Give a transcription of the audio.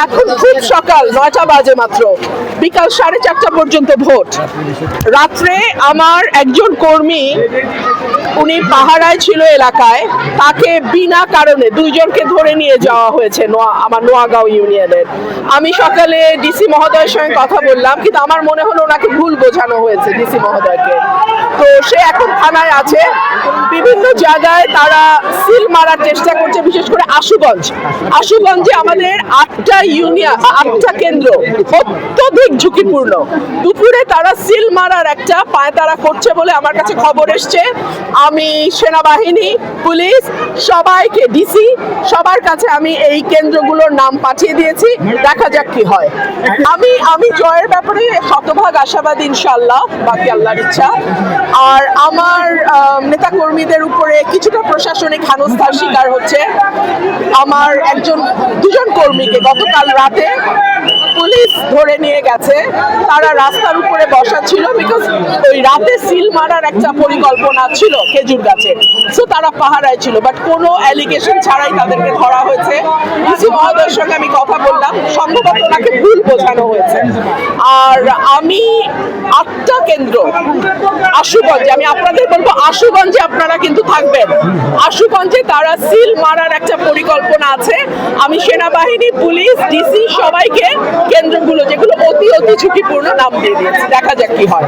এখন খুব সকাল 9টা বাজে মাত্র, বিকাল 4:30 পর্যন্ত ভোট। রাত্রে আমার একজন কর্মী, উনি পাহারায় ছিল এলাকায়, তাকে বিনা কারণে দুইজনকে ধরে নিয়ে যাওয়া হয়েছে আমার নোয়াগাঁও ইউনিয়নের। আমি সকালে ডিসি মহোদয়ের সঙ্গে কথা বললাম, কিন্তু আমার মনে হলো ওনাকে ভুল বোঝানো হয়েছে ডিসি মহোদয়কে। তো সে এখন থানায় আছে। বিভিন্ন জায়গায় তারা সিল মারার চেষ্টা করছে, বিশেষ করে আশুগঞ্জে আমাদের 8টা কেন্দ্র অত্যধিক ঝুঁকিপূর্ণ। দুপুরে তারা সিল মারার একটা পায়তারা করছে বলে আমার কাছে খবর এসছে। আমি সেনাবাহিনী, পুলিশ, সবাইকে, ডিসি, সবার কাছে আমি এই কেন্দ্রগুলোর নাম পাঠিয়ে দিয়েছি। দেখা যাক কি হয়। আমি জয়ের ব্যাপারে শতভাগ আশাবাদী, ইনশাআল্লাহ, বাকি আল্লাহর ইচ্ছা। আর আমার নেতা কর্মীদের উপরে কিছুটা প্রশাসনিক হেনস্থার শিকার হচ্ছে। আমার দুজন কর্মীকে গতকাল রাতে পুলিশ ধরে নিয়ে গেছে। তারা রাস্তার উপরে বসা ছিল, বিকজ ওই রাতে সিল মারার একটা পরিকল্পনা ছিল খেজুর গাছে। সো তারা পাহারায় ছিল, বাট কোনো অ্যালিগেশন ছাড়াই তাদেরকে ধরা হয়েছে। ডিসি মহোদয়ের সঙ্গে আমি কথা বললাম, সম্ভবত ওনাকে ভুল বোঝানো হয়েছে। আর আমি 8টা কেন্দ্র আশুগঞ্জে, আমি আপনাদের বলবো আশুগঞ্জে আপনারা কিন্তু থাকবেন। আশুগঞ্জে তারা সিল মারার একটা পরিকল্পনা আছে। আমি সেনাবাহিনী, পুলিশ, ডিসি সবাইকে কেন্দ্রগুলো যেগুলো অতি ঝুঁকিপূর্ণ নাম দিয়ে দিয়েছি। দেখা যাক কি হয়।